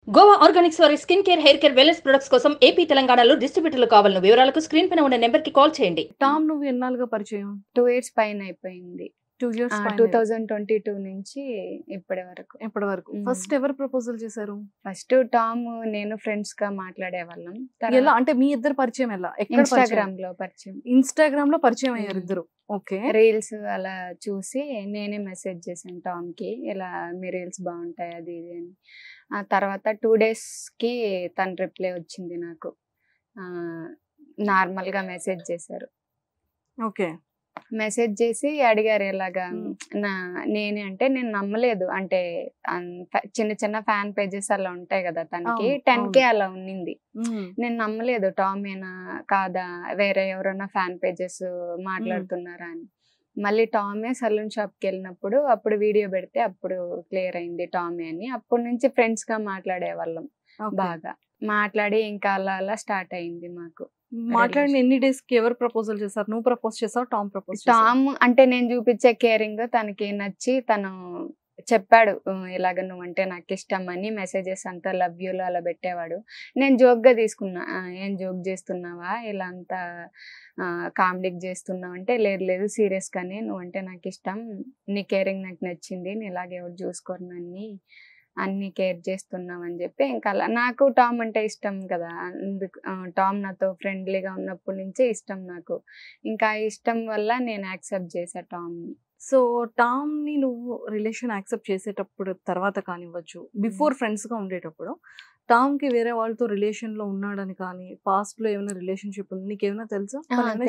Goa Organics వారి skin care, hair care, wellness products కోసం AP, తెలంగాణలో డిస్ట్రిబ్యూటర్లు కావాలను వివరాలకు స్క్రీన్ పైన ఉన్న నెంబర్ కి కాల్ చేయండి. టామ్ నువ్వు ఎన్నాళ్ళుగా పరిచయం? 2 ఇయర్స్ పైన అయిపోయింది. 2 ఇయర్స్ పైన. 2022 నుంచి ఇప్పటి వరకు. ఇప్పటి వరకు ఫస్ట్ ఎవరు ప్రపోజల్ చేశారు? ఫస్ట్ టామ్ నేను ఫ్రెండ్స్ గా మాట్లాడేవాళ్ళం. ఎలా అంటే మీ ఇద్దరు పరిచయం ఎలా? ఎక్కడ? ఇన్స్టాగ్రామ్ లో పరిచయం. ఇన్స్టాగ్రామ్ లో పరిచయం అయ్యారు ఇద్దరు. ఓకే. రీల్స్ అలా చూసి నేనే మెసేజ్ చేశాను టామ్ కి, ఇలా మీ రీల్స్ బాగుంటాయి అది ఇది అని. ఆ తర్వాత 2 days కి తన రిప్లై వచ్చింది నాకు. నార్మల్ గా మెసేజ్ చేశారు. ఓకే. మెసేజ్ చేసి అడిగారు ఎలాగా నేనే అంటే నేను నమ్మలేదు. అంటే చిన్న చిన్న ఫ్యాన్ పేజెస్ అలా ఉంటాయి కదా తనకి, 10K అలా ఉన్నింది. నేను నమ్మలేదు టామేనా కాదా, వేరే ఎవరైనా ఫ్యాన్ పేజెస్ మాట్లాడుతున్నారా అని. మళ్ళీ టామే సలూన్ షాప్ కి వెళ్ళినప్పుడు అప్పుడు వీడియో పెడితే అప్పుడు క్లియర్ అయింది టామే అని. అప్పటి నుంచి ఫ్రెండ్స్ గా మాట్లాడేవాళ్ళం బాగా. మాట్లాడి ఇంకా అలా అలా స్టార్ట్ అయింది మాకు. మాట్లాడిన ఎన్ని డేస్ కి ఎవరు ప్రపోజల్ చేశారు? నువ్వు ప్రపోజ్ చేసావు, టామ్ ప్రపోజ్ చేసావు? టామ్ అంటే నేను చూపించే కేరింగ్ తనకి నచ్చి తను చెప్పాడు, ఇలాగ నువ్వంటే నాకు ఇష్టం అని. మెసేజెస్ అంతా లవ్ యూలో అలా పెట్టేవాడు. నేను జోక్ గా తీసుకున్నా, ఏం జోక్ చేస్తున్నావా ఇలా అంతా కామెడీకి చేస్తున్నావు అంటే, లేదు లేదు సీరియస్ గానే నువ్వంటే నాకు ఇష్టం, నీ కేరింగ్ నాకు నచ్చింది, నేను ఇలాగే ఎవరు చూసుకోరు నన్ను, అన్ని కేర్ చేస్తున్నావు అని చెప్పి ఇంకా అలా. నాకు టామ్ అంటే ఇష్టం కదా, అందుకు టామ్ నాతో ఫ్రెండ్లీగా ఉన్నప్పటి నుంచే ఇష్టం నాకు. ఇంకా ఇష్టం వల్ల నేను యాక్సెప్ట్ చేసా టామ్ని. సో టామ్ ని నువ్వు రిలేషన్ యాక్సెప్ట్ చేసేటప్పుడు తర్వాత కానివ్వచ్చు, బిఫోర్ ఫ్రెండ్స్ గా ఉండేటప్పుడు టామ్ కి వేరే వాళ్ళతో రిలేషన్ లో ఉన్నాడని కానీ, పాస్ట్ లో ఏమైనా రిలేషన్షిప్ ఉంది నీకేమైనా తెలుసా?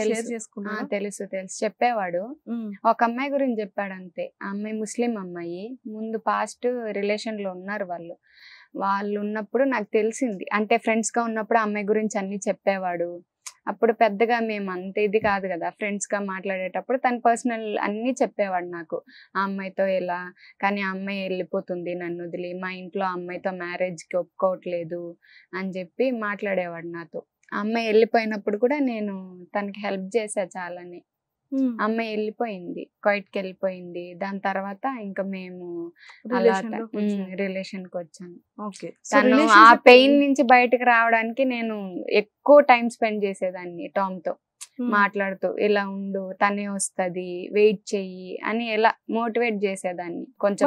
షేర్ చేసుకున్నా? తెలుసు చెప్పేవాడు. ఒక అమ్మాయి గురించి చెప్పాడు అంతే. ఆ అమ్మాయి ముస్లిం అమ్మాయి, ముందు పాస్ట్ రిలేషన్ లో ఉన్నారు వాళ్ళు ఉన్నప్పుడు నాకు తెలిసింది. అంటే ఫ్రెండ్స్ గా ఉన్నప్పుడు ఆ అమ్మాయి గురించి అన్ని చెప్పేవాడు. అప్పుడు పెద్దగా మేము అంత ఇది కాదు కదా, ఫ్రెండ్స్ గా మాట్లాడేటప్పుడు తన పర్సనల్ అన్ని చెప్పేవాడు నాకు. ఆ అమ్మాయితో ఎలా, కానీ ఆ అమ్మాయి వెళ్ళిపోతుంది నన్ను వదిలి, మా ఇంట్లో ఆ అమ్మాయితో మ్యారేజ్కి ఒప్పుకోవట్లేదు అని చెప్పి మాట్లాడేవాడు నాతో. ఆ అమ్మాయి వెళ్ళిపోయినప్పుడు కూడా నేను తనకి హెల్ప్ చేసా చాలానే. అమ్మాయి వెళ్ళిపోయింది, క్వైట్కి వెళ్ళిపోయింది. దాని తర్వాత ఇంకా మేము రిలేషన్ కి వచ్చాను. తను ఆ పెయిన్ నుంచి బయటకు రావడానికి నేను ఎక్కువ టైం స్పెండ్ చేసేదాన్ని టామ్ తో మాట్లాడుతూ, ఇలా ఉండు తనే వస్తది వెయిట్ చెయ్యి అని ఎలా మోటివేట్ చేసేదాన్ని. కొంచెం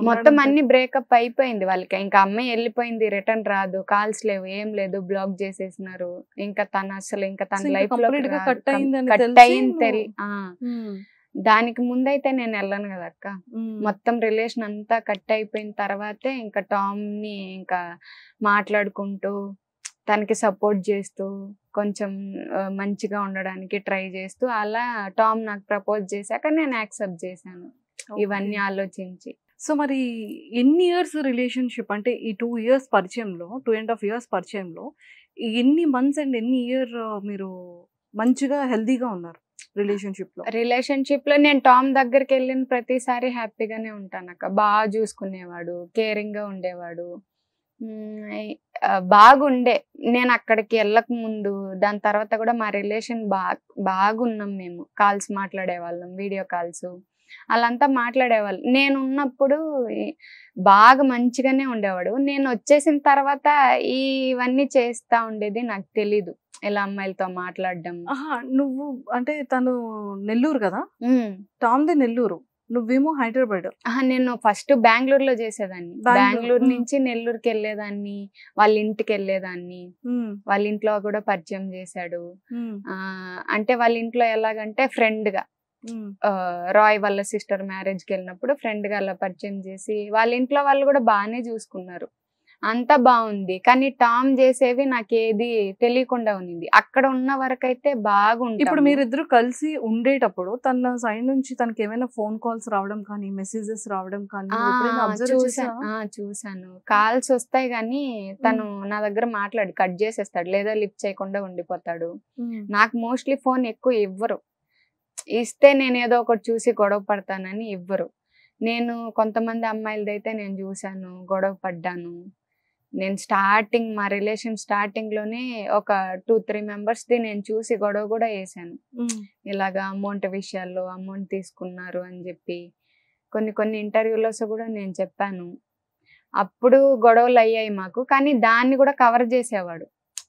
మొత్తం అన్ని బ్రేకప్ అయిపోయింది వాళ్ళకి. ఇంకా అమ్మాయి వెళ్ళిపోయింది, రిటర్న్ రాదు, కాల్స్ లేవు, ఏం లేదు, బ్లాక్ చేసేసినారు. ఇంకా తను అసలు ఇంకా తన లైఫ్ లో కట్ అయింది. దానికి ముందైతే నేను వెళ్ళను కదా అక్క. మొత్తం రిలేషన్ అంతా కట్ అయిపోయిన తర్వాతే ఇంకా టామ్ ని ఇంకా మాట్లాడుకుంటూ తనకి సపోర్ట్ చేస్తూ కొంచెం మంచిగా ఉండడానికి ట్రై చేస్తూ అలా టామ్ నాకు ప్రపోజ్ చేశాక నేను యాక్సెప్ట్ చేశాను ఇవన్నీ ఆలోచించి. సో మరి ఎన్ని ఇయర్స్ రిలేషన్షిప్ అంటే ఈ 2 years పరిచయంలో, 2.5 years పరిచయంలో ఎన్ని మంత్స్ అండ్ ఎన్ని ఇయర్ మీరు మంచిగా హెల్దీగా ఉన్నారు రిలేషన్షిప్ లో? నేను టామ్ దగ్గరికి వెళ్ళిన ప్రతిసారి హ్యాపీగానే ఉంటాను అక్క. బాగా చూసుకునేవాడు, కేరింగ్ గా ఉండేవాడు, బాగుండే. నేను అక్కడికి వెళ్ళక ముందు దాని తర్వాత కూడా మా రిలేషన్ బాగున్నాం మేము. కాల్స్ మాట్లాడేవాళ్ళం, వీడియో కాల్స్ అలాంతా మాట్లాడేవాళ్ళు. నేను ఉన్నప్పుడు బాగా మంచిగానే ఉండేవాడు. నేను వచ్చేసిన తర్వాత ఇవన్నీ చేస్తా ఉండేది నాకు తెలీదు, ఇలా అమ్మాయిలతో మాట్లాడడం. నువ్వు అంటే తను నెల్లూరు కదా, టామ్ది నెల్లూరు, నువ్వేమో హైదరాబాద్. నేను ఫస్ట్ బెంగళూరులో చేసేదాన్ని. బెంగళూరు నుంచి నెల్లూరుకి వెళ్ళేదాన్ని, వాళ్ళ ఇంటికి వెళ్ళేదాన్ని. వాళ్ళ ఇంట్లో కూడా పరిచయం చేశాడు. అంటే వాళ్ళ ఇంట్లో ఎలాగంటే ఫ్రెండ్ గా, రాయ్ వాళ్ళ సిస్టర్ మ్యారేజ్కి వెళ్ళినప్పుడు ఫ్రెండ్ గా అలా పరిచయం చేసి వాళ్ళ ఇంట్లో వాళ్ళు కూడా బాగానే చూసుకున్నారు, అంతా బాగుంది. కానీ టామ్ చేసేవి నాకేది తెలియకుండా ఉంది. అక్కడ ఉన్న వరకు అయితే బాగుంది. ఇప్పుడు మీరిద్దరు కలిసి ఉండేటప్పుడు తన సైడ్ నుంచి తనకి ఏమైనా ఫోన్ కాల్స్ రావడం కానీ, మెసేజెస్ రావడం కానీ చూసాను. కాల్స్ వస్తాయి కానీ తను నా దగ్గర మాట్లాడి కట్ చేసేస్తాడు, లేదా లిఫ్ట్ చేయకుండా ఉండిపోతాడు. నాకు మోస్ట్లీ ఫోన్ ఎక్కువ ఇవ్వరు, ఇస్తే నేను ఏదో ఒకటి చూసి గొడవ పడతానని ఇవ్వరు. నేను కొంతమంది అమ్మాయిలదైతే నేను చూసాను, గొడవ పడ్డాను. నేను మా రిలేషన్ స్టార్టింగ్ లోనే ఒక 2-3 మెంబర్స్ది నేను చూసి గొడవ కూడా వేసాను. ఇలాగా అమౌంట్ విషయాల్లో అమౌంట్ తీసుకున్నారు అని చెప్పి కొన్ని ఇంటర్వ్యూలో కూడా నేను చెప్పాను. అప్పుడు గొడవలు అయ్యాయి మాకు. కానీ దాన్ని కూడా కవర్ చేసేవాడు.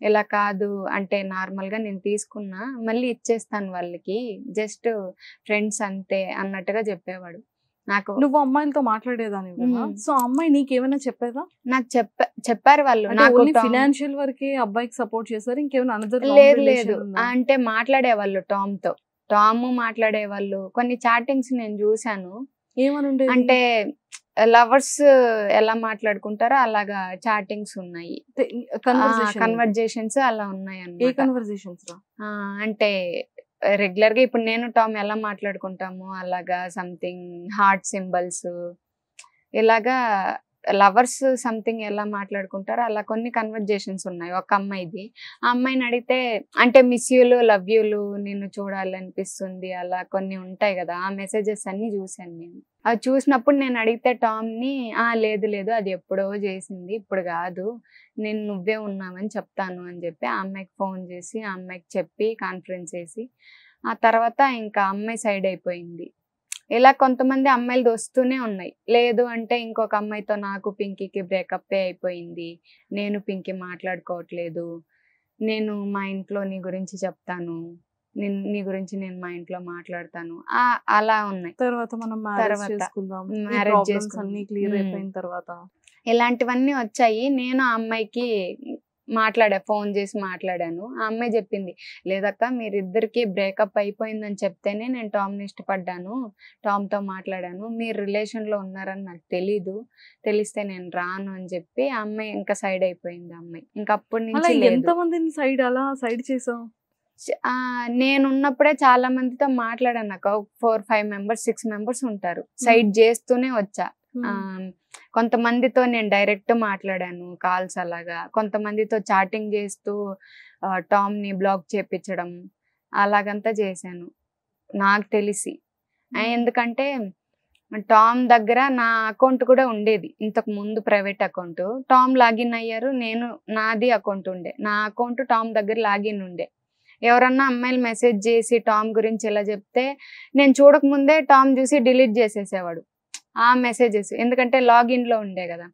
ఇలా కాదు అంటే నార్మల్గా నేను తీసుకున్నా మళ్ళీ ఇచ్చేస్తాను వాళ్ళకి, జస్ట్ ఫ్రెండ్స్ అంతే అన్నట్టుగా చెప్పేవాడు. నాకు నువ్వు అమ్మాయిలతో మాట్లాడేదాని కదా, సో అమ్మాయి నీకేమైనా చెప్పేదా? నాకు చెప్పారు వాళ్ళు. నాకు ఫినాన్షియల్ వరకే అబ్బాయికి సపోర్ట్ చేశారు, ఇంకేమైనా అనదర్? లేదు అంటే మాట్లాడేవాళ్ళు టామ్ మాట్లాడేవాళ్ళు. కొన్ని చాటింగ్స్ నేను చూసాను. ఏమని అంటే లవర్స్ ఎలా మాట్లాడుకుంటారో అలాగా చాటింగ్స్ ఉన్నాయి, కన్వర్జేషన్స్ అలా ఉన్నాయి అన్నమాట. అంటే రెగ్యులర్ గా ఇప్పుడు నేను టామ్ ఎలా మాట్లాడుకుంటాము అలాగా సంథింగ్ హార్ట్ సింబల్స్, ఇలాగా లవర్స్ సంథింగ్ ఎలా మాట్లాడుకుంటారో అలా కొన్ని కన్వర్జేషన్స్ ఉన్నాయి ఒక అమ్మాయిది. ఆ అమ్మాయిని అడిగితే అంటే మిస్ యూలు, లవ్ యూలు, నిన్ను చూడాలనిపిస్తుంది, అలా కొన్ని ఉంటాయి కదా. ఆ మెసేజెస్ అన్ని చూసాను నేను. అవి చూసినప్పుడు నేను అడిగితే టామ్ని లేదు అది ఎప్పుడో చేసింది, ఇప్పుడు కాదు, నేను నువ్వే ఉన్నావని చెప్తాను అని చెప్పి ఆ అమ్మాయికి ఫోన్ చేసి ఆ అమ్మాయికి చెప్పి కాన్ఫరెన్స్ చేసి ఆ తర్వాత ఇంకా అమ్మాయి సైడ్ అయిపోయింది. ఇలా కొంతమంది అమ్మాయిలు వస్తూనే ఉన్నాయి. లేదు అంటే ఇంకొక అమ్మాయితో నాకు పింకీకి బ్రేకప్ అయిపోయింది, నేను పింకీ మాట్లాడుకోవట్లేదు, నేను మా ఇంట్లో నీ గురించి చెప్తాను, నీ గురించి నేను మా ఇంట్లో మాట్లాడతాను, అలా ఉన్నాయి. తర్వాత మనం మ్యారేజ్ చేసుకుందాం క్లియర్ అయిపోయిన తర్వాత ఇలాంటివన్నీ వచ్చాయి. నేను ఆ అమ్మాయికి ఫోన్ చేసి మాట్లాడాను. ఆ అమ్మాయి చెప్పింది, లేదక్క మీరిద్దరికి బ్రేకప్ అయిపోయిందని చెప్తేనే నేను టామ్ని ఇష్టపడ్డాను, టామ్తో మాట్లాడాను, మీరు రిలేషన్లో ఉన్నారని నాకు తెలీదు, తెలిస్తే నేను రాను అని చెప్పి ఆ అమ్మాయి ఇంకా సైడ్ అయిపోయింది. అమ్మాయి ఇంకా అప్పటి నుంచి ఎంతమందిని సైడ్ చేసావు? నేనున్నప్పుడే చాలా మందితో మాట్లాడాను అక్క. 4-5 మెంబర్స్ 6 మెంబర్స్ ఉంటారు. సైడ్ చేస్తూనే వచ్చా. కొంతమందితో నేను డైరెక్ట్ మాట్లాడాను కాల్స్ అలాగా, కొంతమందితో చాటింగ్ చేస్తూ టామ్ ని బ్లాక్ చేపించడం అలాగంతా చేశాను నాకు తెలిసి. ఎందుకంటే టామ్ దగ్గర నా అకౌంట్ కూడా ఉండేది ఇంతకు ముందు, ప్రైవేట్ అకౌంట్. టామ్ లాగిన్ అయ్యారు, నేను నాది అకౌంట్ ఉండే, నా అకౌంట్ టామ్ దగ్గర లాగిన్ ఉండే. ఎవరన్నా అమ్మాయిలు మెసేజ్ చేసి టామ్ గురించి ఇలా చెప్తే నేను చూడకముందే టామ్ చూసి డిలీట్ చేసేసేవాడు ఆ మెసేజెస్. ఎందుకంటే లాగిన్లో ఉండే కదా.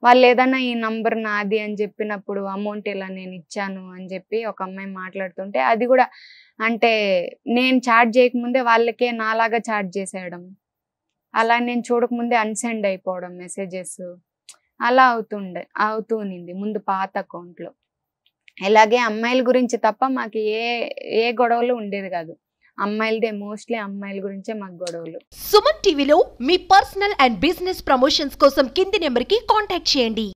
వాళ్ళు ఏదన్నా ఈ నంబర్ నాది అని చెప్పినప్పుడు అమౌంట్ ఇలా నేను ఇచ్చాను అని చెప్పి ఒక అమ్మాయి మాట్లాడుతుంటే అది కూడా అంటే నేను చాట్ చేయకముందే వాళ్ళకే నాలాగా చాట్ చేసేయడం, అలా నేను చూడకముందే అన్సెండ్ అయిపోవడం మెసేజెస్, అలా అవుతూ ఉన్నింది ముందు పాత అకౌంట్లో. ఇలాగే అమ్మాయిల గురించి తప్ప మాకు ఏ గొడవలు ఉండేది కాదు. అమ్మాయిలదే మోస్ట్లీ అమ్మాయిల గురించే మాకు గొడవలు. సుమన్ టీవీలో మీ పర్సనల్ అండ్ బిజినెస్ ప్రమోషన్స్ కోసం కింది నెంబర్కి కాంటాక్ట్ చేయండి.